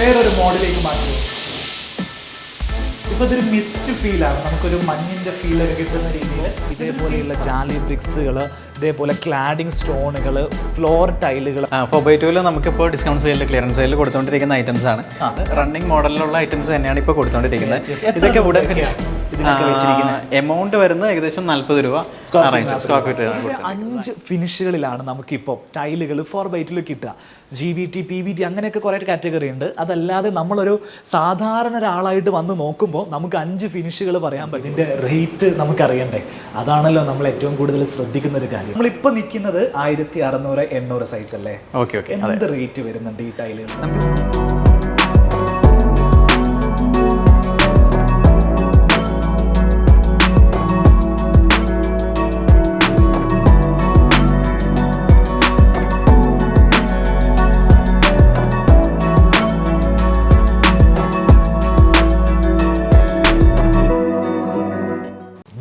വേറൊരു മോഡലിലേക്ക് മാറ്റി. ഇപ്പോൾ ഇതൊരു മിസ്റ്റ് ഫീലാണ്, നമുക്കൊരു മഞ്ഞിൻ്റെ ഫീലൊക്കെ കിട്ടുന്ന രീതിയിൽ ഇതേപോലെയുള്ള ജാലി ബ്രിക്സുകൾ, ഇതേപോലെ ക്ലാഡിംഗ് സ്റ്റോണുകൾ, ഫ്ലോർ ടൈലുകൾ. 4x2 നമുക്കിപ്പോൾ ഡിസ്കൗണ്ട് സെയിലിൽ ക്ലിയറൻസ് സെയിലിൽ കൊടുത്തുകൊണ്ടിരിക്കുന്ന ഐറ്റംസ് ആണ്. റണ്ണിങ് മോഡലിലുള്ള ഐറ്റംസ് തന്നെയാണ് ഇപ്പോൾ കൊടുത്തുകൊണ്ടിരിക്കുന്നത്. ഇതൊക്കെ ഇവിടെ എമൗണ്ട് വരുന്നത് ഏകദേശം 40 രൂപ സ്ക്വയർ ഫീറ്റ്. 5 ഫിനിഷുകളിലാണ് നമുക്കിപ്പോൾ ടൈലുകൾ 4x2 കിട്ടുക. GBT, PBT അങ്ങനെയൊക്കെ കുറേ കാറ്റഗറി ഉണ്ട്. അതല്ലാതെ നമ്മളൊരു സാധാരണ ഒരാളായിട്ട് വന്ന് നോക്കുമ്പോൾ നമുക്ക് 5 ഫിനിഷുകൾ പറയാൻ പറ്റും. ഇതിൻ്റെ റേറ്റ് നമുക്കറിയണ്ടേ? അതാണല്ലോ നമ്മൾ ഏറ്റവും കൂടുതൽ ശ്രദ്ധിക്കുന്ന ഒരു കാര്യം. നമ്മളിപ്പോൾ നിൽക്കുന്നത് 1600, 800 സൈസ് അല്ലേ? ഓക്കെ. എന്ത് റേറ്റ് വരുന്നുണ്ട് ഈ ടൈലുകൾ?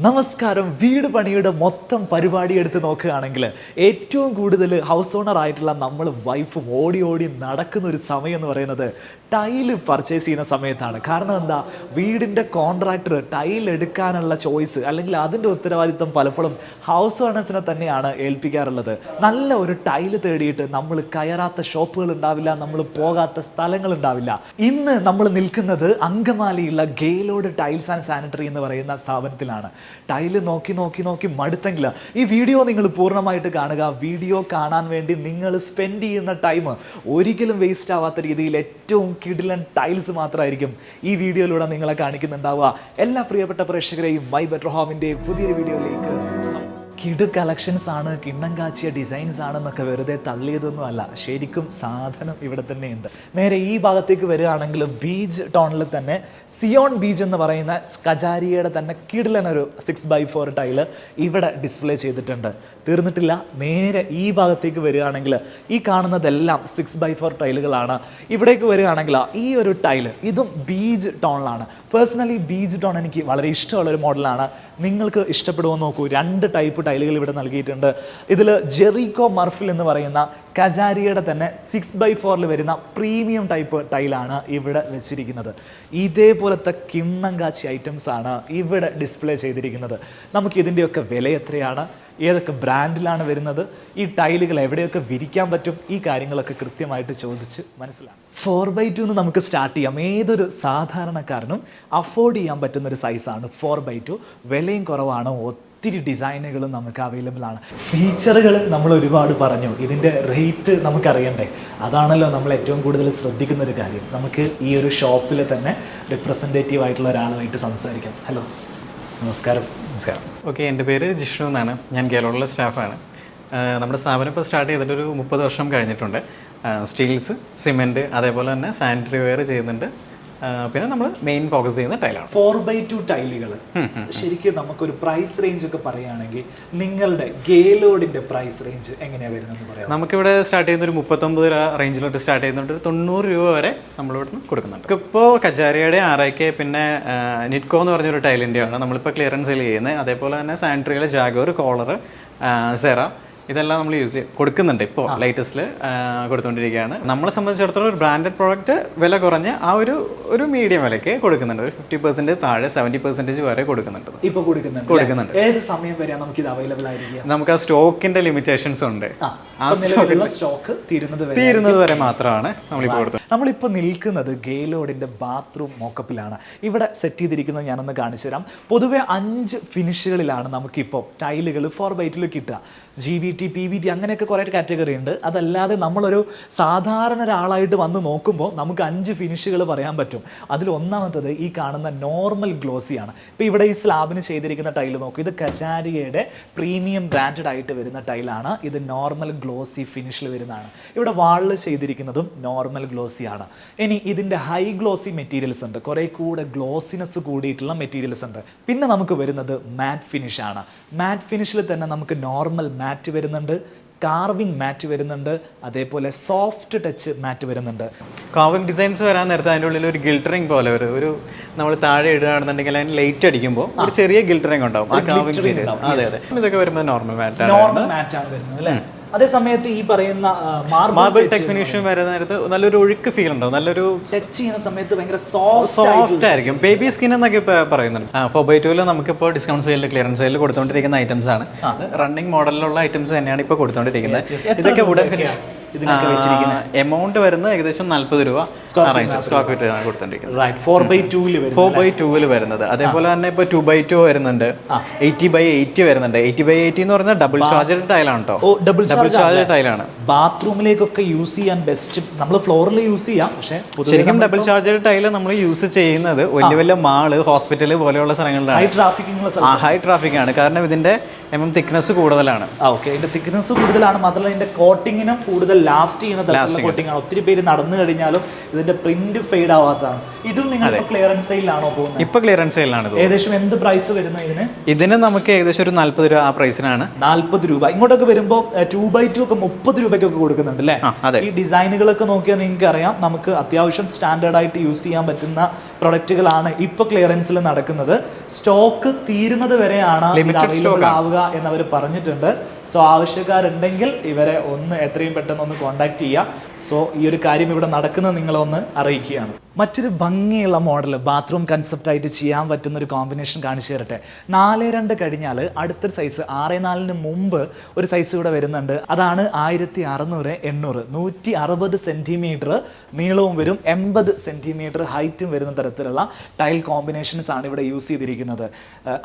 നമസ്കാരം. വീട് പണിയുടെ മൊത്തം പരിപാടി എടുത്ത് നോക്കുകയാണെങ്കിൽ ഏറ്റവും കൂടുതൽ ഹൗസ് ഓണർ ആയിട്ടുള്ള നമ്മൾ വൈഫും ഓടി ഓടി നടക്കുന്ന ഒരു സമയം എന്ന് പറയുന്നത് ടൈല് പർച്ചേസ് ചെയ്യുന്ന സമയത്താണ്. കാരണം എന്താ, വീടിൻ്റെ കോൺട്രാക്ടർ ടൈൽ എടുക്കാനുള്ള ചോയ്സ് അല്ലെങ്കിൽ അതിൻ്റെ ഉത്തരവാദിത്വം പലപ്പോഴും ഹൗസ് ഓണേഴ്സിനെ തന്നെയാണ് ഏൽപ്പിക്കാറുള്ളത്. നല്ല ഒരു ടൈല് തേടിയിട്ട് നമ്മൾ കയറാത്ത ഷോപ്പുകൾ ഉണ്ടാവില്ല, നമ്മൾ പോകാത്ത സ്ഥലങ്ങൾ ഉണ്ടാവില്ല. ഇന്ന് നമ്മൾ നിൽക്കുന്നത് അങ്കമാലിയുള്ള ഗെയിലോഡ് ടൈൽസ് ആൻഡ് സാനിറ്ററി എന്ന് പറയുന്ന സ്ഥാപനത്തിലാണ്. ടൈല് നോക്കി നോക്കി നോക്കി മടുത്തെങ്കിൽ ഈ വീഡിയോ നിങ്ങൾ പൂർണ്ണമായിട്ട് കാണുക. വീഡിയോ കാണാൻ വേണ്ടി നിങ്ങൾ സ്പെൻഡ് ചെയ്യുന്ന ടൈം ഒരിക്കലും വേസ്റ്റ് ആവാത്ത രീതിയിൽ ഏറ്റവും കിടിലൻ ടൈൽസ് മാത്രമായിരിക്കും ഈ വീഡിയോയിലൂടെ നിങ്ങളെ കാണിക്കുന്നുണ്ടാവുക. എല്ലാ പ്രിയപ്പെട്ട പ്രേക്ഷകരെയും മൈ ബെറ്റർ ഹോമിൻ്റെ പുതിയൊരു വീഡിയോയിലേക്ക് സ്വാഗതം. കിടു കളക്ഷൻസ് ആണ്, കിണ്ണം കാച്ചിയ ഡിസൈൻസ് ആണെന്നൊക്കെ വെറുതെ തള്ളിയതൊന്നും അല്ല, ശരിക്കും സാധനം ഇവിടെ തന്നെയുണ്ട്. നേരെ ഈ ഭാഗത്തേക്ക് വരികയാണെങ്കിൽ ബീച്ച് ടോണിൽ തന്നെ സിയോൺ ബീച്ച് എന്ന് പറയുന്ന കജാരിയുടെ തന്നെ കിടിലനൊരു 6x4 ടൈല് ഇവിടെ ഡിസ്പ്ലേ ചെയ്തിട്ടുണ്ട്. തീർന്നിട്ടില്ല. നേരെ ഈ ഭാഗത്തേക്ക് വരികയാണെങ്കിൽ ഈ കാണുന്നതെല്ലാം 6x4 ടൈലുകളാണ്. ഇവിടേക്ക് വരികയാണെങ്കിൽ ഈ ഒരു ടൈല് ഇതും ബീച്ച് ടോണിലാണ്. പേഴ്സണലി ബീച്ച് ടോൺ എനിക്ക് വളരെ ഇഷ്ടമുള്ളൊരു മോഡലാണ്. നിങ്ങൾക്ക് ഇഷ്ടപ്പെടുമോ നോക്കൂ. 2 ടൈപ്പ് ടൈലുകൾ ഇവിടെ നൽകിയിട്ടുണ്ട്. ഇതിൽ ജെറിക്കോ മർഫിൽ എന്ന് പറയുന്ന കജാരിയുടെ തന്നെ 6x4 വരുന്ന പ്രീമിയം ടൈപ്പ് ടൈലാണ് ഇവിടെ വെച്ചിരിക്കുന്നത്. ഇതേപോലത്തെ കിണ്ണം കാച്ചി ഐറ്റംസ് ആണ് ഇവിടെ ഡിസ്പ്ലേ ചെയ്തിരിക്കുന്നത്. നമുക്ക് ഇതിൻ്റെയൊക്കെ വില എത്രയാണ്, ഏതൊക്കെ ബ്രാൻഡിലാണ് വരുന്നത്, ഈ ടൈലുകൾ എവിടെയൊക്കെ വിരിക്കാൻ പറ്റും, ഈ കാര്യങ്ങളൊക്കെ കൃത്യമായിട്ട് ചോദിച്ച് മനസ്സിലാക്കാം. 4x2 നമുക്ക് സ്റ്റാർട്ട് ചെയ്യാം. ഏതൊരു സാധാരണക്കാരനും അഫോർഡ് ചെയ്യാൻ പറ്റുന്ന ഒരു സൈസാണ് 4x2. വിലയും കുറവാണ്, ഒത്തിരി ഡിസൈനുകളും നമുക്ക് അവൈലബിൾ ആണ്. ഫീച്ചറുകൾ നമ്മൾ ഒരുപാട് പറഞ്ഞു, ഇതിൻ്റെ റേറ്റ് നമുക്കറിയണ്ടേ? അതാണല്ലോ നമ്മൾ ഏറ്റവും കൂടുതൽ ശ്രദ്ധിക്കുന്ന ഒരു കാര്യം. നമുക്ക് ഈ ഒരു ഷോപ്പിൽ തന്നെ റിപ്രസെൻറ്റേറ്റീവ് ആയിട്ടുള്ള ഒരാളുമായിട്ട് സംസാരിക്കാം. ഹലോ, നമസ്കാരം. നമസ്കാരം. ഓക്കെ, എൻ്റെ പേര് ജിഷ്ണു എന്നാണ്. ഞാൻ ഗെയിലോഡിലെ സ്റ്റാഫാണ്. നമ്മുടെ സ്ഥാപനം ഇപ്പോൾ സ്റ്റാർട്ട് ചെയ്തിട്ടൊരു 30 വർഷം കഴിഞ്ഞിട്ടുണ്ട്. സ്റ്റീൽസ്, സിമെൻറ്റ്, അതേപോലെ തന്നെ സാനിറ്ററി വെയർ ചെയ്യുന്നുണ്ട്. പിന്നെ നമ്മൾ മെയിൻ ഫോക്കസ് ചെയ്യുന്ന ടൈലാണ് 4x2 ടൈലുകൾ. ശരിക്കും നമുക്കൊരു പ്രൈസ് റേഞ്ച് ഒക്കെ പറയുകയാണെങ്കിൽ നിങ്ങളുടെ ഗെയിലോഡിന്റെ പ്രൈസ് റേഞ്ച് എങ്ങനെയാണ് വരുന്നത് പറയാം? നമുക്കിവിടെ സ്റ്റാർട്ട് ചെയ്യുന്ന ഒരു 39 രൂപ റേഞ്ചിലോട്ട് സ്റ്റാർട്ട് ചെയ്യുന്നുണ്ട്. 90 രൂപ വരെ നമ്മളിവിടെ നിന്ന് കൊടുക്കുന്നുണ്ട്. ഇപ്പോൾ കജാരിയുടെ RIK പിന്നെ നിറ്റ്കോ എന്ന് പറഞ്ഞൊരു ടൈലിൻ്റെയാണ് നമ്മളിപ്പോൾ ക്ലിയറൻസ് സെയിൽ ചെയ്യുന്നത്. അതേപോലെ തന്നെ സാനിറ്ററിയിലെ ജാഗോർ, കോളർ, സെറ ഇതെല്ലാം നമ്മൾ കൊടുക്കുന്നുണ്ട്. ഇപ്പോൾ ലേറ്റസ്റ്റിൽ കൊടുത്തുകൊണ്ടിരിക്കുകയാണ്. നമ്മളെ സംബന്ധിച്ചിടത്തോളം ഒരു ബ്രാൻഡഡ് പ്രോഡക്റ്റ് വില കുറഞ്ഞ് ആ ഒരു മീഡിയം വിലയ്ക്ക് കൊടുക്കുന്നുണ്ട്. ഒരു 50% താഴെ 70% വരെ കൊടുക്കുന്നുണ്ട്. ഇപ്പോൾ കൊടുക്കുന്നുണ്ട്. ഏത് സമയം വരെ നമുക്ക് ഇത് അവൈലബിൾ ആയിരിക്കും? നമുക്ക് ആ സ്റ്റോക്കിന്റെ ലിമിറ്റേഷൻസ് ഉണ്ട്. ആ സ്റ്റോക്ക് തീരുന്നത് വരെ മാത്രമാണ് നമ്മളിപ്പോൾ കൊടുത്തത്. നമ്മളിപ്പോൾ നിൽക്കുന്നത് ഗെയിലോഡിന്റെ ബാത്റൂം മോക്കപ്പിലാണ്. ഇവിടെ സെറ്റ് ചെയ്തിരിക്കുന്നത് ഞാനൊന്ന് കാണിച്ചു തരാം. പൊതുവെ 5 ഫിനിഷുകളിലാണ് നമുക്കിപ്പോൾ ടൈലുകൾ 4x2 കിട്ടുക. GBT, PBT അങ്ങനെയൊക്കെ കുറേ കാറ്റഗറി ഉണ്ട്. അതല്ലാതെ നമ്മളൊരു സാധാരണ ഒരാളായിട്ട് വന്ന് നോക്കുമ്പോൾ നമുക്ക് 5 ഫിനിഷുകൾ പറയാൻ പറ്റും. അതിൽ ഒന്നാമത്തത് ഈ കാണുന്ന നോർമൽ ഗ്ലോസിയാണ്. ഇപ്പോൾ ഇവിടെ ഈ സ്ലാബിന് ചെയ്തിരിക്കുന്ന ടൈല് നോക്കൂ. ഇത് കജാരിയുടെ പ്രീമിയം ബ്രാൻഡഡ് ആയിട്ട് വരുന്ന ടൈലാണ്. ഇത് നോർമൽ ഗ്ലോസി ഫിനിഷിൽ വരുന്നതാണ്. ഇവിടെ വാളിൽ ചെയ്തിരിക്കുന്നതും നോർമൽ ഗ്ലോസിയാണ്. ഇനി ഇതിൻ്റെ ഹൈ ഗ്ലോസി മെറ്റീരിയൽസ് ഉണ്ട്, കുറേ കൂടെ ഗ്ലോസിനെസ് കൂടിയിട്ടുള്ള മെറ്റീരിയൽസ് ഉണ്ട്. പിന്നെ നമുക്ക് വരുന്നത് മാറ്റ് ഫിനിഷ് ആണ്. മാറ്റ് ഫിനിഷിൽ തന്നെ നമുക്ക് നോർമൽ മാറ്റ് വരുന്നുണ്ട്, കാർവിംഗ് മാറ്റ് വരുന്നുണ്ട്, അതേപോലെ സോഫ്റ്റ് ടച്ച് മാറ്റ് വരുന്നുണ്ട്. കാർവിംഗ് ഡിസൈൻസ് വരാൻ നേരത്തെ അതിൻ്റെ ഉള്ളിൽ ഒരു ഗിൽട്ടറിങ് പോലെ ഒരു നമ്മൾ താഴെ ഇടുകയാണെന്നുണ്ടെങ്കിൽ അതിന് ലൈറ്റ് അടിക്കുമ്പോൾ ഒരു ചെറിയ ഗിൽട്ടറിങ് ഉണ്ടാവും. ആ കാർവിംഗ്. അതെ. ഇതൊക്കെ വരുമ്പോൾ നോർമൽ മാറ്റാണ് വരുന്നത് അല്ലേ? അതേ സമയത്ത് ഈ പറയുന്ന മാർബിൾ ടെക് ഫിനിഷും വരുന്ന നേരത്ത് നല്ലൊരു ഒഴുക്ക് ഫീൽ ഉണ്ടാവും, നല്ലൊരു ടച്ച് ചെയ്യുന്ന സമയത്ത് ഭയങ്കര സോഫ്റ്റ് ആയിരിക്കും. ബേബി സ്കിൻ എന്നൊക്കെ ഇപ്പോൾ പറയുന്നുണ്ട്. 4x2 നമുക്കിപ്പോൾ ഡിസ്കൗണ്ട് സെയിലിൽ ക്ലിയറൻസ് സെയിലിൽ കൊടുത്തുകൊണ്ടിരിക്കുന്ന ഐറ്റംസ് ആണ്. റണ്ണിങ് മോഡലിലുള്ള ഐറ്റംസ് തന്നെയാണ് ഇപ്പോൾ കൊടുത്തുകൊണ്ടിരിക്കുന്നത്. ഇതൊക്കെ എമൗണ്ട് വരുന്നത് ഏകദേശം 40 രൂപ സ്ക്വയർ ഫീറ്റ് ആണ് കൊടുത്തോണ്ടിരിക്കുന്നത്. 4x2 വരുന്നത്. അതേപോലെ തന്നെ ഇപ്പോൾ 2x2 വരുന്നുണ്ട്, 80x80 വരുന്നുണ്ട്. 80x80 എന്ന് പറഞ്ഞാൽ ഡബിൾ ചാർജർ ടൈലാണ് കേട്ടോ. ഡബിൾ ചാർജർ ടൈലാണ്. ബാത്റൂമിലേക്കൊക്കെ യൂസ് ചെയ്യാൻ ബെസ്റ്റ്. നമ്മൾ ഫ്ലോറിൽ യൂസ് ചെയ്യാം, പക്ഷേ ശരിക്കും ഡബിൾ ചാർജർ ടൈല് നമ്മൾ യൂസ് ചെയ്യുന്നത് വലിയ വലിയ മാള്, ഹോസ്പിറ്റല് പോലെയുള്ള സ്ഥലങ്ങളിലാണ്. ഹൈ ട്രാഫിക് ആണ്, കാരണം ഇതിന്റെ തിക്നെസ് കൂടുതലാണ്. ഇതിന്റെ തിക്നെസ് കൂടുതലാണ്, മാത്രമല്ല ഇതിന്റെ കോട്ടിങ്ങിനും കൂടുതൽ ലാസ്റ്റ് ചെയ്യുന്ന തരത്തിലുള്ള കോട്ടിംഗ് ആണ്. ഒത്തിരി പേര് നടന്നു കഴിഞ്ഞാലും ഇതിന്റെ പ്രിന്റ് ഫെയ്ഡ് ആവാത്തതാണ്. ഇതും നിങ്ങൾ ക്ലിയറൻസ് സെയിലാണോ പോകുന്നത്? ഇപ്പൊ ക്ലിയറൻസ് സെയിലാണ്. ഏകദേശം എന്ത് പ്രൈസ് വരുന്നത് ഇതിന് നമുക്ക് ഏകദേശം ഒരു 40 രൂപ ആ പ്രൈസിനാണ്. 40 രൂപ. ഇങ്ങോട്ടൊക്കെ വരുമ്പോൾ 2x2 ഒക്കെ 30 രൂപയ്ക്കൊക്കെ കൊടുക്കുന്നുണ്ട് അല്ലേ? ഈ ഡിസൈനുകളൊക്കെ നോക്കിയാൽ നിങ്ങൾക്ക് അറിയാം, നമുക്ക് അത്യാവശ്യം സ്റ്റാൻഡേർഡ് ആയിട്ട് യൂസ് ചെയ്യാൻ പറ്റുന്ന പ്രൊഡക്റ്റുകളാണ് ഇപ്പൊ ക്ലിയറൻസിൽ നടക്കുന്നത്. സ്റ്റോക്ക് തീരുന്നത് വരെയാണ് അവൈലബിൾ ആവുക എന്നവർ പറഞ്ഞിട്ടുണ്ട്. സോ ആവശ്യക്കാരുണ്ടെങ്കിൽ ഇവരെ എത്രയും പെട്ടെന്ന് ഒന്ന് കോൺടാക്ട് ചെയ്യുക. സോ ഈ ഒരു കാര്യം ഇവിടെ നടക്കുന്നത് നിങ്ങളൊന്ന് അറിയിക്കുകയാണ്. മറ്റൊരു ഭംഗിയുള്ള മോഡൽ ബാത്റൂം കൺസെപ്റ്റ് ആയിട്ട് ചെയ്യാൻ പറ്റുന്ന ഒരു കോമ്പിനേഷൻ കാണിച്ചു തരട്ടെ. 4.2 കഴിഞ്ഞാൽ അടുത്തൊരു സൈസ് 6.4 മുമ്പ് ഒരു സൈസ് ഇവിടെ വരുന്നുണ്ട്. അതാണ് 1600 800 160 സെന്റിമീറ്റർ നീളവും വരും, 80 സെന്റിമീറ്റർ ഹൈറ്റും വരുന്ന തരത്തിലുള്ള ടൈൽ കോമ്പിനേഷൻസ് ആണ് ഇവിടെ യൂസ് ചെയ്തിരിക്കുന്നത്.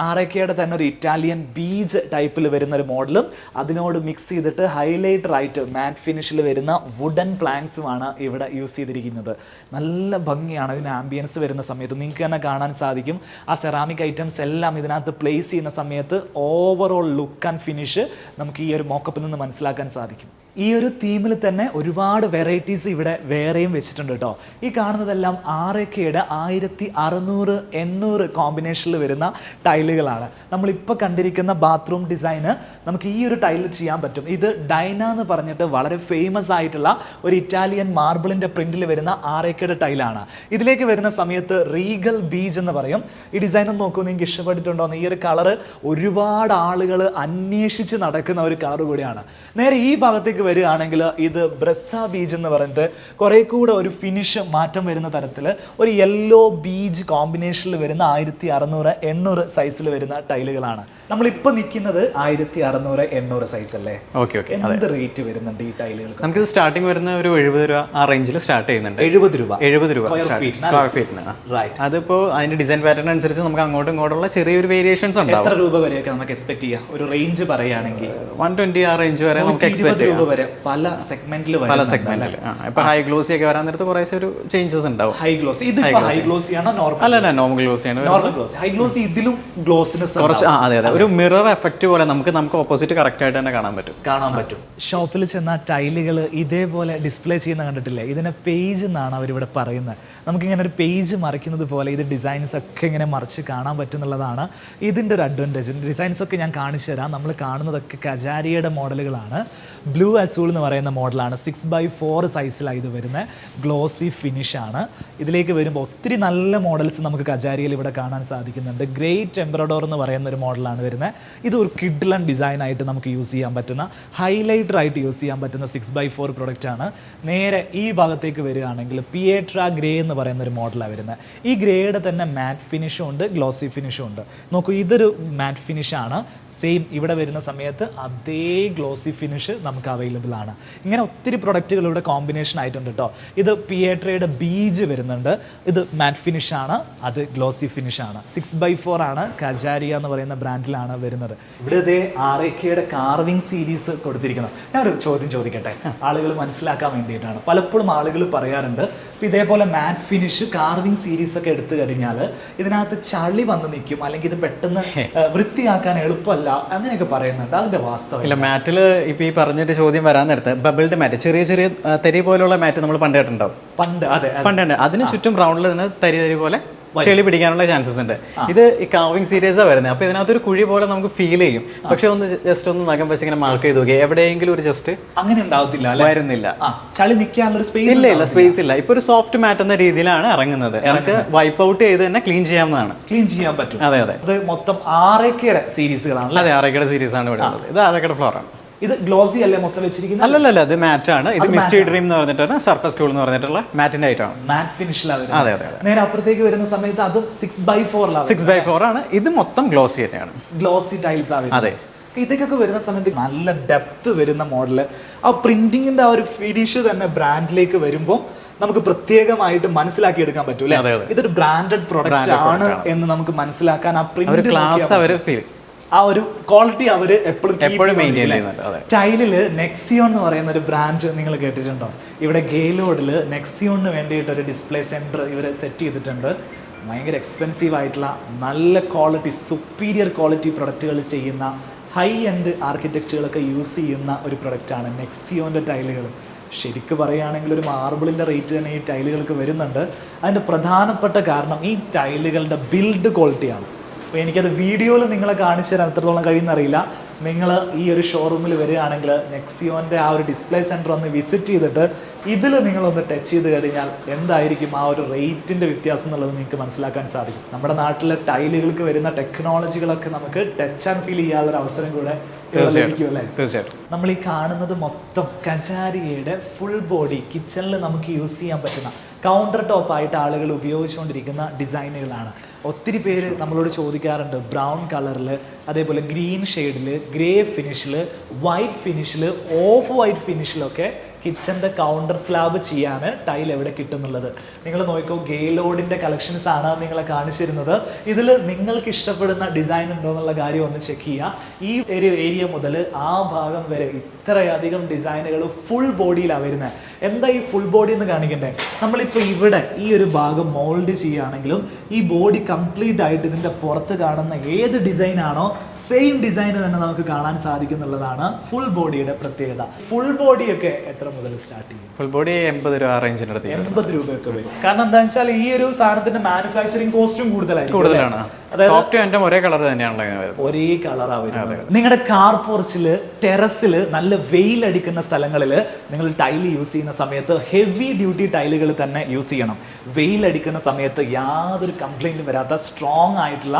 ആറേക്കയുടെ തന്നെ ഒരു ഇറ്റാലിയൻ ബീച്ച് ടൈപ്പിൽ വരുന്ന ഒരു മോഡലും അതിനോട് മിക്സ് ചെയ്തിട്ട് ഹൈലൈറ്റർ ആയിട്ട് മാറ്റ് ഫിനിഷിൽ വരുന്ന വുഡൻ പ്ലാങ്ക്സുമാണ് ഇവിടെ യൂസ് ചെയ്തിരിക്കുന്നത്. നല്ല ഭംഗിയാണ് ഇതിന് ആംബിയൻസ് വരുന്ന സമയത്ത്. നിങ്ങൾക്ക് തന്നെ കാണാൻ സാധിക്കും ആ സെറാമിക് ഐറ്റംസ് എല്ലാം ഇതിനകത്ത് പ്ലേസ് ചെയ്യുന്ന സമയത്ത് ഓവറോൾ ലുക്ക് ആൻഡ് ഫിനിഷ് നമുക്ക് ഈ ഒരു മോക്കപ്പിൽ നിന്ന് മനസ്സിലാക്കാൻ സാധിക്കും. ഈ ഒരു തീമിൽ തന്നെ ഒരുപാട് വെറൈറ്റീസ് ഇവിടെ വേറെയും വെച്ചിട്ടുണ്ട് കേട്ടോ. ഈ കാണുന്നതെല്ലാം ആറേക്കയുടെ 1600 800 കോമ്പിനേഷനിൽ വരുന്ന ടൈലുകളാണ്. നമ്മളിപ്പോൾ കണ്ടിരിക്കുന്ന ബാത്റൂം ഡിസൈന് നമുക്ക് ഈ ഒരു ടൈലിൽ ചെയ്യാൻ പറ്റും. ഇത് ഡൈന എന്ന് പറഞ്ഞിട്ട് വളരെ ഫേമസ് ആയിട്ടുള്ള ഒരു ഇറ്റാലിയൻ മാർബിളിൻ്റെ പ്രിന്റിൽ വരുന്ന ആറേക്കയുടെ ടൈലാണ്. ഇതിലേക്ക് വരുന്ന സമയത്ത് റീഗൽ ബീച്ച് എന്ന് പറയും. ഈ ഡിസൈൻ ഒന്ന് നോക്കൂ, നിങ്ങൾക്ക് ഇഷ്ടപ്പെട്ടിട്ടുണ്ടോ? ഈ ഒരു കളറ് ഒരുപാട് ആളുകൾ അന്വേഷിച്ച് നടക്കുന്ന ഒരു കളർ കൂടിയാണ്. നേരെ ഈ ഭാഗത്തേക്ക് വരികയാണെങ്കിൽ ഇത് ബ്രസ്സ ബീച്ച് എന്ന് പറയുന്നത് കുറേ കൂടെ ഒരു ഫിനിഷ് മാറ്റം വരുന്ന തരത്തിൽ ഒരു യെല്ലോ ബീച്ച് കോമ്പിനേഷനിൽ വരുന്ന 1600 800 സൈസിൽ വരുന്ന ടൈലുകളാണ്. നമ്മളിപ്പോൾ നിൽക്കുന്നത് 1600 800 സൈസ് അല്ലേ? എന്ത് റേറ്റ് വരുന്നുണ്ട് ഈ ടൈലുകൾക്ക്? നമുക്ക് സ്റ്റാർട്ടിംഗ് വരുന്ന ഒരു 70 രൂപ ആ റേഞ്ചിൽ സ്റ്റാർട്ട് ചെയ്യുന്നുണ്ട്. 70 രൂപ സ്ക്വയർ ഫീറ്റിന്. അതിപ്പോൾ അതിന്റെ ഡിസൈൻ പാറ്റേൺ അനുസരിച്ച് നമുക്ക് അങ്ങോട്ടും ഇങ്ങോട്ടുള്ള ചെറിയൊരു വേരിയേഷൻസ് ഉണ്ടാവും. എത്ര രൂപ വരെയൊക്കെ നമുക്ക് എക്സ്പെക്ട് ചെയ്യാം? ഒരു റേഞ്ച് പറയുകയാണെങ്കിൽ 120 ആ റേഞ്ച് വരെ നമുക്ക് എക്സ്പെക്ട് ചെയ്യാം. വരെ പല സെഗ്മെന്റിൽ ഇപ്പൊ ഹൈ ഗ്ലോസി ഒക്കെ വരാൻ നേരത്ത് കുറേ ഒരു ചേഞ്ചസ് ഉണ്ടാവും. ഹൈ ഗ്ലോസി ഇത് ഹൈ ഗ്ലോസി ആണോ നോർമൽ? അല്ല, നോർമൽ ഗ്ലോസി ആണ്. Normal glossy. ഹൈ ഗ്ലോസി ഇതിലും ഗ്ലോസിനെസ് കുറച്ച് അതെ ഒരു മിറർ എഫക്റ്റ് പോലെ നമുക്ക് ഓപ്പോസിറ്റ് കറക്റ്റ് ആയിട്ട് തന്നെ കാണാൻ പറ്റും. ഷോപ്പിൽ ചെന്ന ടൈലുകൾ ഇതേപോലെ ഡിസ്പ്ലേ ചെയ്യുന്ന കണ്ടിട്ടില്ലേ? ഇതിനെ പേജ് എന്നാണ് അവരിവിടെ പറയുന്നത്. നമുക്കിങ്ങനെ ഒരു പേജ് മറിക്കുന്നത് പോലെ ഇത് ഡിസൈൻസ് ഒക്കെ ഇങ്ങനെ മറിച്ച് കാണാൻ പറ്റുന്നുള്ളതാണ് ഇതിൻ്റെ ഒരു അഡ്വാൻറ്റേജ്. ഡിസൈൻസ് ഒക്കെ ഞാൻ കാണിച്ചു തരാം. നമ്മൾ കാണുന്നതൊക്കെ കജാരിയുടെ മോഡലുകളാണ്. ബ്ലൂ അസൂൾ എന്ന് പറയുന്ന മോഡലാണ്. 6x4 സൈസിലാണ് ഇത് വരുന്നത്. ഗ്ലോസി ഫിനിഷാണ്. ഇതിലേക്ക് വരുമ്പോൾ ഒത്തിരി നല്ല മോഡൽസ് നമുക്ക് കജാരിയിൽ ഇവിടെ കാണാൻ സാധിക്കുന്നുണ്ട്. ഗ്രേറ്റ് എംബ്രോഡോർ എന്ന് പറയുന്ന ഒരു മോഡലാണ് വരുന്നത്. ഇത് ഒരു കിഡ്ലൻ ഡിസൈൻ ആയിട്ട് നമുക്ക് യൂസ് ചെയ്യാൻ പറ്റുന്ന, ഹൈലൈറ്റർ ആയിട്ട് യൂസ് ചെയ്യാൻ പറ്റുന്ന 6x4 പ്രൊഡക്റ്റാണ്. നേരെ ഈ ഭാഗത്തേക്ക് വരികയാണെങ്കിൽ പിയേട്ര ഗ്രേ എന്ന് പറയുന്ന ഒരു മോഡലാണ് വരുന്നത്. ഈ ഗ്രേയുടെ തന്നെ മാറ്റ് ഫിനിഷും ഉണ്ട്, ഗ്ലോസി ഫിനിഷും ഉണ്ട്. നോക്കൂ, ഇതൊരു മാറ്റ് ഫിനിഷാണ്. സെയിം ഇവിടെ വരുന്ന സമയത്ത് അതേ ഗ്ലോസി ഫിനിഷ് നമുക്ക് അവൈലബിൾ ആണ്. ഇങ്ങനെ ഒത്തിരി പ്രൊഡക്റ്റുകൾ ഇവിടെ കോമ്പിനേഷൻ ആയിട്ടുണ്ട് കേട്ടോ. ഇത് പിയേട്രയുടെ ബീജ് വരുന്നുണ്ട്. ഇത് മാറ്റ് ഫിനിഷാണ്, അത് ഗ്ലോസി ഫിനിഷാണ്. 6x4 ആണ്. കജാരിയ എന്ന് പറയുന്ന ബ്രാൻഡിലാണ് വരുന്നത്. ഇവിടെ ഇതേ ആറേക്കയുടെ കാർവിംഗ് സീരീസ് കൊടുത്തിരിക്കുന്നത്. ഞാനൊരു ചോദ്യം ചോദിക്കട്ടെ, ആളുകൾ മനസ്സിലാക്കാൻ വേണ്ടിയിട്ടാണ്. പലപ്പോഴും ആളുകൾ പറയാറുണ്ട് ഇതേപോലെ മാറ്റ് ഫിനിഷ് കാർവിംഗ് സീരീസ് ഒക്കെ എടുത്തു കഴിഞ്ഞാൽ ഇതിനകത്ത് ചളി വന്ന് നിൽക്കും, അല്ലെങ്കിൽ ഇത് പെട്ടെന്ന് വൃത്തിയാക്കാൻ എളുപ്പമല്ല, അങ്ങനെയൊക്കെ പറയുന്നുണ്ട്. അതിന്റെ വാസ്തവം ഇല്ല. മാറ്റിൽ ഇപ്പൊ ഈ പറഞ്ഞിട്ട് ചോദ്യം വരാൻ നേരത്തെ ബബിൾഡ് മാറ്റ്, ചെറിയ ചെറിയ തരി പോലുള്ള മാറ്റ് നമ്മൾ പണ്ട് കേട്ടിട്ടുണ്ടാവും. പണ്ട് അതിന് ചുറ്റും റൗണ്ടിൽ തന്നെ തരി തരി പോലെ ചെളി പിടിക്കാനുള്ള ചാൻസസ് ഉണ്ട്. ഇത് ഈ കാർവിംഗ് സീരീസാണ് വരുന്നത്. അപ്പോൾ ഇതിനകത്തൊരു കുഴി പോലെ നമുക്ക് ഫീൽ ചെയ്യും. പക്ഷെ ഒന്ന് ജസ്റ്റ് ഒന്ന് നഖം വെച്ച് ഇങ്ങനെ മാർക്ക് ചെയ്ത് നോക്കി, എവിടെയെങ്കിലും ഒരു ജസ്റ്റ് അങ്ങനെ ഉണ്ടാവത്തില്ല, വരുന്നില്ല. ചളി നിൽക്കാനുള്ള സ്പേസ് ഇല്ല, സ്പേസ് ഇല്ല. ഇപ്പൊ ഒരു സോഫ്റ്റ് മാറ്റ് എന്ന രീതിയിലാണ് ഇറങ്ങുന്നത്. നമുക്ക് വൈപ്പ് ഔട്ട് ചെയ്ത് തന്നെ ക്ലീൻ ചെയ്യാവുന്നതാണ്. ക്ലീൻ ചെയ്യാൻ പറ്റും. അതെ. അത് മൊത്തം ആറേക്കയുടെ സീരീസുകളാണ്. അതെ, ആറേക്കയുടെ സീരീസ് ആണ് ഇവിടെ ഉള്ളത്. ഇത് ആറേക്കയുടെ ഫ്ലോറാണ്. ഇത് ഗ്ലോസി അല്ലേ മൊത്തം വെച്ചിരിക്കുന്നത്? അല്ലല്ല, ഇത് മാറ്റ് ആണ്. ഇത് മിസ്റ്റി ഡ്രീം എന്ന് പറഞ്ഞിട്ടാണ് സർഫസ് കൂൾ എന്ന് പറഞ്ഞിട്ടുള്ള മാറ്റിന്റെ ഐറ്റം ആണ്. മാറ്റ് ഫിനിഷിലാണ്. അതെ അതെ. നേരെ അപ്പുറത്തേക്ക് വരുന്ന സമയത്ത് അതും 6x4 6x4 ആണ്. ഇത് മൊത്തം ഗ്ലോസി തന്നെയാണ്. ഗ്ലോസി ടൈൽസ് ആണ്. അതെ. ഇതൊക്കെ വരുന്ന സമയത്ത് നല്ല ഡെപ്ത് വരുന്ന മോഡല്, ആ പ്രിന്റിങ്ങിന്റെ ആ ഒരു ഫിനിഷ് തന്നെ ബ്രാൻഡിലേക്ക് വരുമ്പോൾ നമുക്ക് പ്രത്യേകമായിട്ട് മനസ്സിലാക്കി എടുക്കാൻ പറ്റൂല. ഇതൊരു ബ്രാൻഡഡ് പ്രൊഡക്റ്റ് ആണ് എന്ന് നമുക്ക് മനസ്സിലാക്കാൻ ആ പ്രിന്റ്, ആ ഒരു ക്വാളിറ്റി അവർ എപ്പോഴും മെയിൻറ്റെയിൻ ചെയ്യുന്നുണ്ട്. ടൈലില് നെക്സിയോൺ എന്ന് പറയുന്ന ഒരു ബ്രാൻഡ് നിങ്ങൾ കേട്ടിട്ടുണ്ടോ? ഇവിടെ ഗെയിലോഡിൽ നെക്സിയോണിന് വേണ്ടിയിട്ട് ഒരു ഡിസ്പ്ലേ സെന്റർ ഇവർ സെറ്റ് ചെയ്തിട്ടുണ്ട്. ഭയങ്കര എക്സ്പെൻസീവ് ആയിട്ടുള്ള നല്ല ക്വാളിറ്റി, സുപ്പീരിയർ ക്വാളിറ്റി പ്രൊഡക്റ്റുകൾ ചെയ്യുന്ന ഹൈ എൻഡ് ആർക്കിടെക്റ്റുകളൊക്കെ യൂസ് ചെയ്യുന്ന ഒരു പ്രൊഡക്റ്റാണ് നെക്സിയോൻ്റെ ടൈലുകൾ. ശരിക്കും പറയുകയാണെങ്കിൽ ഒരു മാർബിളിൻ്റെ റേറ്റ് തന്നെ ഈ ടൈലുകൾക്ക് വരുന്നുണ്ട്. അതിൻ്റെ പ്രധാനപ്പെട്ട കാരണം ഈ ടൈലുകളുടെ ബിൽഡ് ക്വാളിറ്റിയാണ്. അപ്പോൾ എനിക്കത് വീഡിയോയിൽ നിങ്ങളെ കാണിച്ചു തരാൻ എത്രത്തോളം കഴിയുന്നറിയില്ല. നിങ്ങൾ ഈ ഒരു ഷോറൂമിൽ വരികയാണെങ്കിൽ നെക്സിയോൻ്റെ ആ ഒരു ഡിസ്പ്ലേ സെൻറ്റർ ഒന്ന് വിസിറ്റ് ചെയ്തിട്ട് ഇതിൽ നിങ്ങളൊന്ന് ടച്ച് ചെയ്ത് കഴിഞ്ഞാൽ എന്തായിരിക്കും ആ ഒരു റേറ്റിൻ്റെ വ്യത്യാസം എന്നുള്ളത് നിങ്ങൾക്ക് മനസ്സിലാക്കാൻ സാധിക്കും. നമ്മുടെ നാട്ടിലെ ടൈലുകൾക്ക് വരുന്ന ടെക്നോളജികളൊക്കെ നമുക്ക് ടച്ച് ആൻഡ് ഫീൽ ചെയ്യാനുള്ള അവസരം കൂടെ ലഭിക്കും അല്ലേ? തീർച്ചയായിട്ടും. നമ്മൾ ഈ കാണുന്നത് മൊത്തം കജാരിയയുടെ ഫുൾ ബോഡി കിച്ചണിൽ നമുക്ക് യൂസ് ചെയ്യാൻ പറ്റുന്ന കൗണ്ടർ ടോപ്പ് ആയിട്ട് ആളുകൾ ഉപയോഗിച്ചുകൊണ്ടിരിക്കുന്ന ഡിസൈനുകളാണ്. ഒത്തിരി പേര് നമ്മളോട് ചോദിക്കാറുണ്ട് ബ്രൗൺ കളറിൽ, അതേപോലെ ഗ്രീൻ ഷെയ്ഡിൽ, ഗ്രേ ഫിനിഷിൽ, വൈറ്റ് ഫിനിഷിൽ, ഓഫ് വൈറ്റ് ഫിനിഷിലൊക്കെ കിച്ചൻ്റെ കൗണ്ടർ സ്ലാബ് ചെയ്യാൻ ടൈൽ എവിടെ കിട്ടുന്നുള്ളത്. നിങ്ങൾ നോക്കിക്കോ, ഗെയിലോഡിൻ്റെ കളക്ഷൻസ് ആണ് നിങ്ങളെ കാണിച്ചിരുന്നത്. ഇതിൽ നിങ്ങൾക്ക് ഇഷ്ടപ്പെടുന്ന ഡിസൈൻ ഉണ്ടോ എന്നുള്ള കാര്യം ഒന്ന് ചെക്ക് ചെയ്യുക. ഈ ഒരു ഏരിയ മുതൽ ആ ഭാഗം വരെ ഇത്രയധികം ഡിസൈനുകൾ ഫുൾ ബോഡിയിലാണ് വരുന്നത്. എന്താ ഈ ഫുൾ ബോഡി എന്ന് കാണിക്കണ്ടേ? നമ്മളിപ്പോൾ ഇവിടെ ഈ ഒരു ഭാഗം മോൾഡ് ചെയ്യുകയാണെങ്കിലും ഈ ബോഡി കംപ്ലീറ്റ് ആയിട്ട് ഇതിൻ്റെ പുറത്ത് കാണുന്ന ഏത് ഡിസൈൻ ആണോ സെയിം ഡിസൈൻ തന്നെ നമുക്ക് കാണാൻ സാധിക്കുന്നുള്ളതാണ് ഫുൾ ബോഡിയുടെ പ്രത്യേകത. ഫുൾ ബോഡിയൊക്കെ എത്ര മുതൽ സ്റ്റാർട്ട് ചെയ്യും? ഫുൾ ബോഡി 80 രൂപ റേഞ്ചിനടുത്ത് 80 രൂപയൊക്കെ വരും. കാരണം എന്താണെന്ന് വെച്ചാൽ ഈ ഒരു സാധനത്തിന്റെ മാനുഫാക്ചറിങ് കോസ്റ്റും കൂടുതലാണ്. ഒരേ കളർ തന്നെയാണ്, ഒരേ കളറാണ് വരുന്നത്. നിങ്ങളുടെ കാർ പോർച്ചില്, ടെറസില് നല്ല വെയിലടിക്കുന്ന സ്ഥലങ്ങളിൽ നിങ്ങൾ ടൈൽ യൂസ് ചെയ്യുന്ന സമയത്ത് ഹെവി ഡ്യൂട്ടി ടൈലുകൾ തന്നെ യൂസ് ചെയ്യണം. വെയിലടിക്കുന്ന സമയത്ത് യാതൊരു കംപ്ലൈന്റും വരാത്ത സ്ട്രോങ് ആയിട്ടുള്ള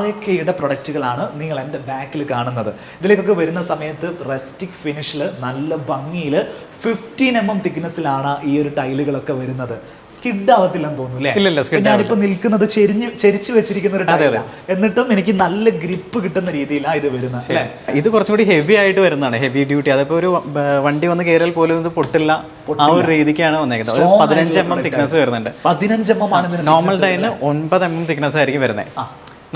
RAKയുടെ പ്രൊഡക്റ്റുകളാണ് നിങ്ങൾ എൻ്റെ ബാക്കിൽ കാണുന്നത്. ഇതിലേക്കൊക്കെ വരുന്ന സമയത്ത് റസ്റ്റിക് ഫിനിഷിൽ നല്ല ഭംഗിയിൽ 15 mm തിക്നെസ്സിലാണ് ഈ ഒരു ടൈലുകളൊക്കെ വരുന്നത്. സ്കിഡ് ആവത്തില്ലെന്ന് തോന്നുന്നു. ഞാനിപ്പോ നിൽക്കുന്നത് ചെരിച്ചു വെച്ചിരിക്കുന്ന ഒരു ടൈലാണ്, എന്നിട്ടും എനിക്ക് നല്ല ഗ്രിപ്പ് കിട്ടുന്ന രീതിയിലാണ് ഇത് വരുന്നത്. ഇത് കുറച്ചുകൂടി ഹെവി ആയിട്ട് വരുന്നതാണ്, ഹെവി ഡ്യൂട്ടി. അതിപ്പോ ഒരു വണ്ടി വന്ന് കയറിയാൽ പോലും ഇത് പൊട്ടില്ല, ആ ഒരു രീതിക്കാണ് വന്നേക്കുന്നത്. 15 mm തിക്നെസ് വരുന്നുണ്ട്. 15 mm ആണ്. നോർമൽ ടൈലിന് 9 mm തിക്നെസ് ആയിരിക്കും വരുന്നത്.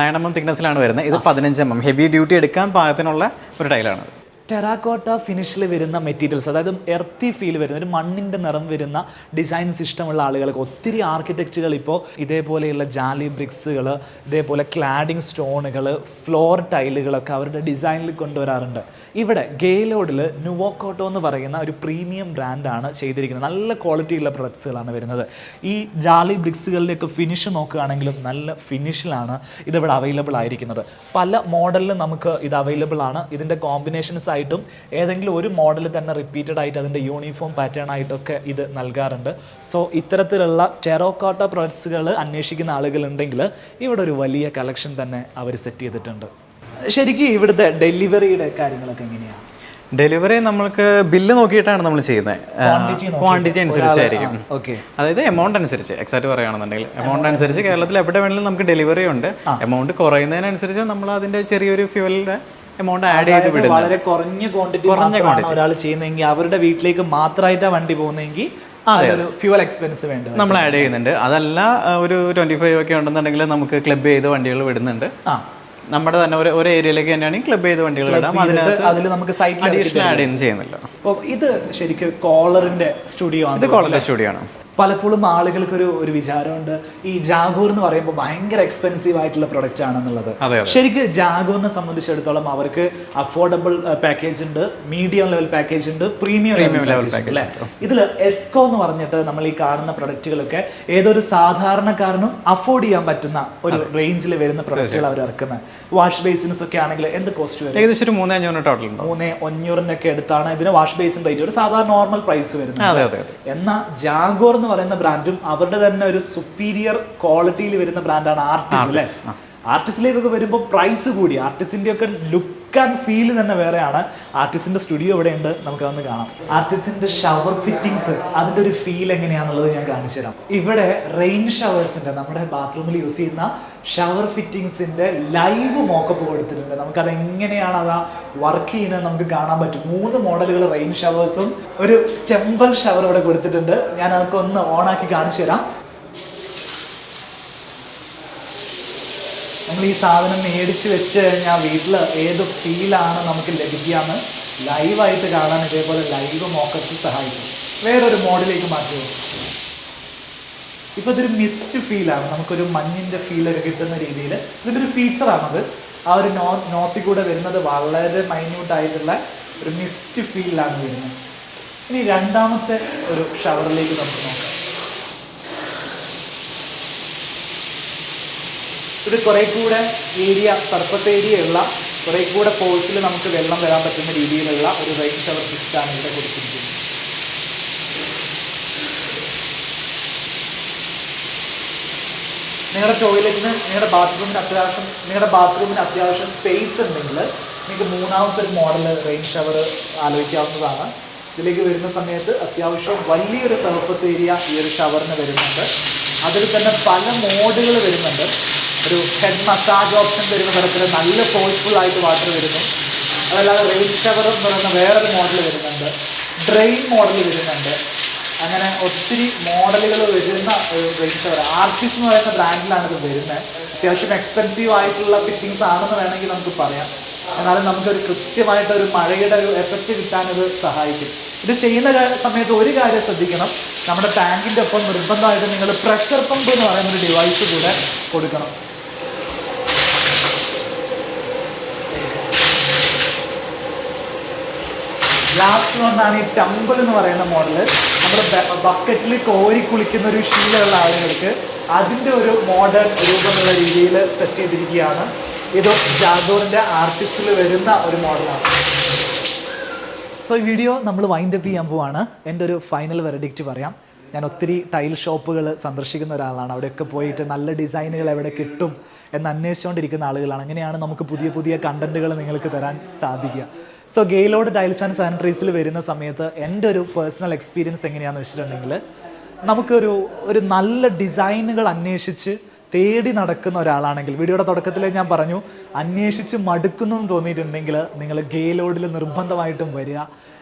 9 mm തിക്നെസ്സിലാണ് വരുന്നത്. ഇത് 15 mm ഹെവി ഡ്യൂട്ടി എടുക്കാൻ പാകത്തിനുള്ള ഒരു ടൈലാണ്. ടെറാക്കോട്ട ഫിനിഷിൽ വരുന്ന മെറ്റീരിയൽസ്, അതായത് എർത്തി ഫീൽ വരുന്ന ഒരു മണ്ണിൻ്റെ നിറം വരുന്ന ഡിസൈൻസ് ഇഷ്ടമുള്ള ആളുകൾക്ക് ഒത്തിരി ആർക്കിടെക്റ്റുകൾ ഇപ്പോൾ ഇതേപോലെയുള്ള ജാലി ബ്രിക്സുകൾ, ഇതേപോലെ ക്ലാഡിംഗ് സ്റ്റോണുകൾ, ഫ്ലോർ ടൈലുകളൊക്കെ അവരുടെ ഡിസൈനിൽ കൊണ്ടുവരാറുണ്ട്. ഇവിടെ ഗെയിലോഡിൽ നുവോക്കോട്ടോ എന്ന് പറയുന്ന ഒരു പ്രീമിയം ബ്രാൻഡാണ് ചെയ്തിരിക്കുന്നത്. നല്ല ക്വാളിറ്റിയുള്ള പ്രൊഡക്ട്സുകളാണ് വരുന്നത്. ഈ ജാലി ബ്രിക്സുകളുടെയൊക്കെ ഫിനിഷ് നോക്കുകയാണെങ്കിലും നല്ല ഫിനിഷിലാണ് ഇതിവിടെ അവൈലബിൾ ആയിരിക്കുന്നത്. പല മോഡലിലും നമുക്ക് ഇത് അവൈലബിൾ ആണ്. ഇതിൻ്റെ കോമ്പിനേഷൻസ് ആയിട്ടും ഏതെങ്കിലും ഒരു മോഡൽ തന്നെ റിപ്പീറ്റഡ് ആയിട്ട് അതിൻ്റെ യൂണിഫോം പാറ്റേൺ ആയിട്ടൊക്കെ ഇത് നൽകാറുണ്ട്. സോ ഇത്തരത്തിലുള്ള ടെറാക്കോട്ട പ്രൊഡക്ട്സുകൾ അന്വേഷിക്കുന്ന ആളുകളുണ്ടെങ്കിൽ ഇവിടെ ഒരു വലിയ കളക്ഷൻ തന്നെ അവർ സെറ്റ് ചെയ്തിട്ടുണ്ട്. ശരിക്കും ഇവിടുത്തെ ഡെലിവറിയുടെ കാര്യങ്ങളൊക്കെ എങ്ങനെയാണ്? ഡെലിവറി നമ്മൾക്ക് ബില്ല് നോക്കിയിട്ടാണ് നമ്മൾ ചെയ്യുന്നത്. ക്വാണ്ടിറ്റി അനുസരിച്ചായിരിക്കും. അതായത് എമൗണ്ട് അനുസരിച്ച്, എക്സാക്ട് പറയുകയാണെന്നുണ്ടെങ്കിൽ എമൗണ്ട് അനുസരിച്ച് കേരളത്തിൽ എവിടെ വേണമെങ്കിലും നമുക്ക് ഡെലിവറി ഉണ്ട്. എമൗണ്ട് കുറയുന്നതിനനുസരിച്ച് നമ്മൾ അതിന്റെ ചെറിയൊരു ഫ്യൂവലിന്റെ എമൗണ്ട് ആഡ് ചെയ്ത് വിടും. വളരെ കുറഞ്ഞ ക്വാണ്ടിറ്റി ഒരാൾ ചെയ്യുന്നെങ്കിൽ അവരുടെ വീട്ടിലേക്ക് മാത്രമായിട്ടാണ് വണ്ടി പോകുന്നതെങ്കിൽ ഫ്യൂവൽ എക്സ്പെൻസ് വേണ്ട നമ്മൾ ആഡ് ചെയ്യുന്നുണ്ട്. അതല്ല ഒരു 25 ഒക്കെ ഉണ്ടെന്നുണ്ടെങ്കിൽ നമുക്ക് ക്ലബ് ചെയ്ത് വണ്ടികൾ വിടുന്നുണ്ട്. നമ്മുടെ തന്നെ ഒരു ഏരിയയിലേക്ക് തന്നെയാണെങ്കിൽ ക്ലബ് ചെയ്ത് വണ്ടികൾ ഇടാം. അതിൽ നമുക്ക് സൈറ്റിൽ അഡീഷണൽ ആഡ് ചെയ്യുന്നില്ല. അപ്പോൾ ഇത് ശരിക്കും കോളറിന്റെ സ്റ്റുഡിയോ ആണ്. ഇത് കോളറിന്റെ സ്റ്റുഡിയോ ആണ്. പലപ്പോഴും ആളുകൾക്കൊരു വിചാരമുണ്ട് ഈ ജാഗൂർ എന്ന് പറയുമ്പോൾ ഭയങ്കര എക്സ്പെൻസീവ് ആയിട്ടുള്ള പ്രൊഡക്റ്റ് ആണെന്നുള്ളത്. ശരിക്കും ജാഗൂറിനെ സംബന്ധിച്ചിടത്തോളം അവർക്ക് അഫോർഡബിൾ പാക്കേജ് ഉണ്ട്, മീഡിയം ലെവൽ പാക്കേജ് ഉണ്ട്, പ്രീമിയം ലെവൽ പാക്കേജ് അല്ലേ. ഇതിൽ എസ്കോ എന്ന് പറഞ്ഞിട്ട് നമ്മൾ ഈ കാണുന്ന പ്രൊഡക്റ്റുകളൊക്കെ ഏതൊരു സാധാരണക്കാരനും അഫോർഡ് ചെയ്യാൻ പറ്റുന്ന ഒരു റേഞ്ചിൽ വരുന്ന പ്രൊഡക്റ്റുകൾ അവർ ഇറക്കുന്നത്. വാഷ് ബേസിൻസ് ഒക്കെ ആണെങ്കിൽ എന്ത് കോസ്റ്റ് വരും? ഏകദേശം 3,500 ടോട്ടൽ ഉണ്ട്. 3,500 അടുത്താണ് ഇതിന് വാഷ് ബേസിൻ റേറ്റ് ഒരു സാധാരണ നോർമൽ പ്രൈസ് വരുന്നത്. എന്നാൽ ജാഗോർ എന്ന് പറയുന്ന ബ്രാൻഡും അവരുടെ തന്നെ ഒരു സുപ്പീരിയർ ക്വാളിറ്റിയിൽ വരുന്ന ബ്രാൻഡാണ് ആർട്ടിസ് അല്ലേ. ആർട്ടിസ്റ്റിലേക്കൊക്കെ വരുമ്പോൾ പ്രൈസ് കൂടി, ആർട്ടിസ്റ്റിന്റെ ഒക്കെ ലുക്ക് ആൻഡ് ഫീൽ തന്നെ വേറെയാണ്. ആർട്ടിസ്റ്റിന്റെ സ്റ്റുഡിയോ ഇവിടെ ഉണ്ട്, നമുക്ക് അതൊന്ന് കാണാം. ആർട്ടിസ്റ്റിന്റെ ഷവർ ഫിറ്റിങ്സ്, അതിന്റെ ഒരു ഫീൽ എങ്ങനെയാണെന്നുള്ളത് ഞാൻ കാണിച്ചു തരാം. ഇവിടെ റെയിൻ ഷവേഴ്സിന്റെ, നമ്മുടെ ബാത്റൂമിൽ യൂസ് ചെയ്യുന്ന ഷവർ ഫിറ്റിങ്സിന്റെ ലൈവ് മോക്കപ്പ് കൊടുത്തിട്ടുണ്ട്. നമുക്കത് എങ്ങനെയാണ് അത് വർക്ക് ചെയ്യുന്നത് നമുക്ക് കാണാൻ പറ്റും. 3 മോഡലുകൾ റെയിൻ ഷവേഴ്സും ഒരു ടെമ്പിൾ ഷവർ ഇവിടെ കൊടുത്തിട്ടുണ്ട്. ഞാൻ അതൊക്കെ ഒന്ന് ഓണാക്കി കാണിച്ചു തരാം. നമ്മൾ ഈ സാധനം മേടിച്ച് വെച്ച് കഴിഞ്ഞാൽ വീട്ടിൽ ഏത് ഫീലാണ് നമുക്ക് ലഭിക്കാമെന്ന് ലൈവായിട്ട് കാണാൻ ഇതേപോലെ ലൈവ് മോക്കപ്പ് സഹായിക്കും. വേറൊരു മോഡലിലേക്ക് മാറ്റുമോ. ഇപ്പോൾ ഇതൊരു മിസ്റ്റ് ഫീലാണ്, നമുക്കൊരു മഞ്ഞിൻ്റെ ഫീലൊക്കെ കിട്ടുന്ന രീതിയിൽ ഇതിൻ്റെ ഒരു ഫീച്ചറാണത്. ആ ഒരു നോസിൽ കൂടെ വരുന്നത് വളരെ മൈന്യൂട്ടായിട്ടുള്ള ഒരു മിസ്റ്റ് ഫീലാണ് വരുന്നത്. ഇനി രണ്ടാമത്തെ ഒരു ഷവറിലേക്ക് നമുക്ക് നോക്കാം. ഇത് കുറേ കൂടെ ഏരിയ, സർഫസ് ഏരിയ ഉള്ള കുറേ കൂടെ ഫോഴ്സിൽ നമുക്ക് വെള്ളം വരാൻ പറ്റുന്ന രീതിയിലുള്ള ഒരു റെയിൻ ഷവർ സിസ്റ്റമാണ് ഇവിടെ കൊടുത്തിരിക്കുന്നത്. നിങ്ങളുടെ ടോയ്ലറ്റിന്, നിങ്ങളുടെ ബാത്റൂമിന് അത്യാവശ്യം സ്പേസ് ഉണ്ടെങ്കിൽ നിങ്ങൾക്ക് മൂന്നാമത്തെ ഒരു മോഡൽ റെയിൻ ഷവർ ആലോചിക്കാവുന്നതാണ്. ഇതിലേക്ക് വരുന്ന സമയത്ത് അത്യാവശ്യം വലിയൊരു സർഫസ് ഏരിയ ഈ ഒരു ഷവറിന് വരുന്നുണ്ട്. അതിൽ തന്നെ പല മോഡുകൾ വരുന്നുണ്ട്. ഒരു ഹെഡ് മസാജ് ഓപ്ഷൻ വരുന്ന തരത്തിൽ നല്ല ഫോഴ്സ്ഫുൾ ആയിട്ട് വാട്ടർ വരുന്നു. അതല്ലാതെ റെയിൻ ഷവർ എന്ന് പറയുന്ന വേറൊരു മോഡൽ വരുന്നുണ്ട്, ഡ്രെയിൻ മോഡൽ വരുന്നുണ്ട്. അങ്ങനെ ഒത്തിരി മോഡലുകൾ വരുന്ന ഒരു റെയിൻ ഷവർ. ആർട്ടിസ്റ്റ് എന്ന് പറയുന്ന ബ്രാൻഡിലാണ് ഇത് വരുന്നത്. അത്യാവശ്യം എക്സ്പെൻസീവ് ആയിട്ടുള്ള ഫിറ്റിങ്സ് ആണെന്ന് വേണമെങ്കിൽ നമുക്ക് പറയാം. എന്നാലും നമുക്കൊരു കൃത്യമായിട്ടൊരു മഴയുടെ ഒരു എഫക്റ്റ് കിട്ടാൻ ഇത് സഹായിക്കും. ഇത് ചെയ്യുന്ന സമയത്ത് ഒരു കാര്യം ശ്രദ്ധിക്കണം, നമ്മുടെ ടാങ്കിൻ്റെ ഒപ്പം നിർബന്ധമായിട്ട് നിങ്ങൾ പ്രഷർ പമ്പ് എന്ന് പറയുന്ന ഒരു ഡിവൈസ് കൂടെ കൊടുക്കണം. ലാസ്റ്റ് കൊണ്ടാണ് ഈ ടമ്പിൾ എന്ന് പറയുന്ന മോഡല്. നമ്മൾ ബക്കറ്റിൽ കോരി കുളിക്കുന്ന ഒരു ശീലമുള്ള ആളുകൾക്ക് അതിൻ്റെ ഒരു മോഡേൺ രൂപമുള്ള രീതിയിൽ സെറ്റ് ചെയ്തിരിക്കുകയാണ്. ഇത് ജാഗോറിൻ്റെ ആർട്ടിസ്റ്റിൽ വരുന്ന ഒരു മോഡലാണ്. സോ ഈ വീഡിയോ നമ്മൾ വൈൻഡ് അപ്പ് ചെയ്യാൻ പോവാണ്. എൻ്റെ ഒരു ഫൈനൽ വെർഡിക്റ്റ് പറയാം. ഞാൻ ഒത്തിരി ടൈൽ ഷോപ്പുകൾ സന്ദർശിക്കുന്ന ഒരാളാണ്. അവിടെയൊക്കെ പോയിട്ട് നല്ല ഡിസൈനുകൾ എവിടെ കിട്ടും എന്ന് അന്വേഷിച്ചുകൊണ്ടിരിക്കുന്ന ആളുകളാണ്. അങ്ങനെയാണ് നമുക്ക് പുതിയ പുതിയ കണ്ടന്റുകൾ നിങ്ങൾക്ക് തരാൻ സാധിക്കുക. സോ ഗെയിലോഡ് ടൈൽസ് ആൻഡ് സാനിറ്ററീസിൽ വരുന്ന സമയത്ത് എൻ്റെ ഒരു പേഴ്സണൽ എക്സ്പീരിയൻസ് എങ്ങനെയാണെന്ന് വെച്ചിട്ടുണ്ടെങ്കിൽ, നമുക്കൊരു നല്ല ഡിസൈനുകൾ അന്വേഷിച്ച് തേടി നടക്കുന്ന ഒരാളാണെങ്കിൽ, വീഡിയോയുടെ തുടക്കത്തിൽ ഞാൻ പറഞ്ഞു അന്വേഷിച്ച് മടുക്കുന്നു എന്ന് തോന്നിയിട്ടുണ്ടെങ്കിൽ നിങ്ങൾ ഗെയിലോഡിൽ നിർബന്ധമായിട്ടും വരിക.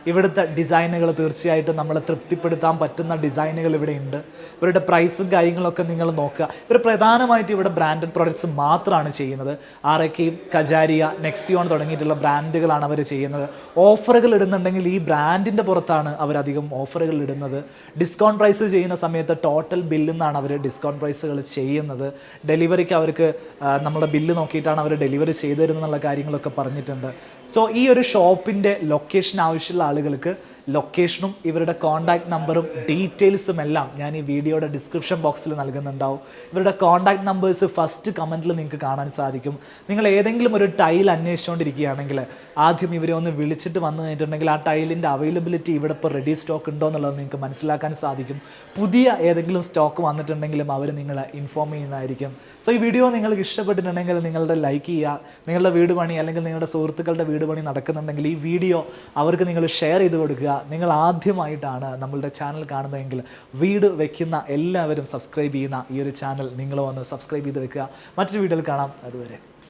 ഇവിടുത്തെ ഡിസൈനുകൾ തീർച്ചയായിട്ടും നമ്മളെ തൃപ്തിപ്പെടുത്താൻ പറ്റുന്ന ഡിസൈനുകൾ ഇവിടെ ഉണ്ട്. ഇവരുടെ പ്രൈസും കാര്യങ്ങളൊക്കെ നിങ്ങൾ നോക്കുക. ഇവർ പ്രധാനമായിട്ട് ഇവിടെ ബ്രാൻഡഡ് പ്രോഡക്ട്സ് മാത്രമാണ് ചെയ്യുന്നത്. ആർഎക്കെയും, കജാരിയ, നെക്സിയോൺ തുടങ്ങിയിട്ടുള്ള ബ്രാൻഡുകളാണ് അവർ ചെയ്യുന്നത്. ഓഫറുകൾ ഇടുന്നുണ്ടെങ്കിൽ ഈ ബ്രാൻഡിൻ്റെ പുറത്താണ് അവരധികം ഓഫറുകൾ ഇടുന്നത്. ഡിസ്കൗണ്ട് പ്രൈസ് ചെയ്യുന്ന സമയത്ത് ടോട്ടൽ ബില്ലിൽ നിന്നാണ് അവർ ഡിസ്കൗണ്ട് പ്രൈസുകൾ ചെയ്യുന്നത്. ഡെലിവറിക്ക് അവർക്ക് നമ്മുടെ ബില്ല് നോക്കിയിട്ടാണ് അവർ ഡെലിവറി ചെയ്തു തരുന്നുള്ള കാര്യങ്ങളൊക്കെ പറഞ്ഞിട്ടുണ്ട്. സോ ഈ ഒരു ഷോപ്പിൻ്റെ ലൊക്കേഷൻ ആവശ്യമുള്ള ആളുകൾക്ക് ലൊക്കേഷനും ഇവരുടെ കോൺടാക്ട് നമ്പറും ഡീറ്റെയിൽസും എല്ലാം ഞാൻ ഈ വീഡിയോയുടെ ഡിസ്ക്രിപ്ഷൻ ബോക്സിൽ നൽകുന്നുണ്ടാവും. ഇവരുടെ കോൺടാക്ട് നമ്പേഴ്സ് ഫസ്റ്റ് കമൻറ്റിൽ നിങ്ങൾക്ക് കാണാൻ സാധിക്കും. നിങ്ങൾ ഏതെങ്കിലും ഒരു ടൈൽ അന്വേഷിച്ചുകൊണ്ടിരിക്കുകയാണെങ്കിൽ ആദ്യം ഇവരെ ഒന്ന് വിളിച്ചിട്ട് വന്നു കഴിഞ്ഞിട്ടുണ്ടെങ്കിൽ ആ ടൈലിൻ്റെ അവൈലബിലിറ്റി ഇവിടെ ഇപ്പോൾ റെഡി സ്റ്റോക്ക് ഉണ്ടോ എന്നുള്ളത് നിങ്ങൾക്ക് മനസ്സിലാക്കാൻ സാധിക്കും. പുതിയ ഏതെങ്കിലും സ്റ്റോക്ക് വന്നിട്ടുണ്ടെങ്കിലും അവർ നിങ്ങളെ ഇൻഫോം ചെയ്യുന്നതായിരിക്കും. സോ ഈ വീഡിയോ നിങ്ങൾക്ക് ഇഷ്ടപ്പെട്ടിട്ടുണ്ടെങ്കിൽ നിങ്ങളുടെ ലൈക്ക് ചെയ്യുക. നിങ്ങളുടെ വീട് പണി അല്ലെങ്കിൽ നിങ്ങളുടെ സുഹൃത്തുക്കളുടെ വീട് പണി നടക്കുന്നുണ്ടെങ്കിൽ ഈ വീഡിയോ അവർക്ക് നിങ്ങൾ ഷെയർ ചെയ്ത് കൊടുക്കുക. നിങ്ങൾ ആദ്യമായിട്ടാണ് നമ്മളുടെ ചാനൽ കാണുന്നതെങ്കിൽ വീട് വെക്കുന്ന എല്ലാവരും സബ്സ്ക്രൈബ് ചെയ്യുന്ന ഈ ഒരു ചാനൽ നിങ്ങൾ വന്ന് സബ്സ്ക്രൈബ് ചെയ്ത് വെക്കുക. മറ്റൊരു വീഡിയോയിൽ കാണാം. അതുവരെ.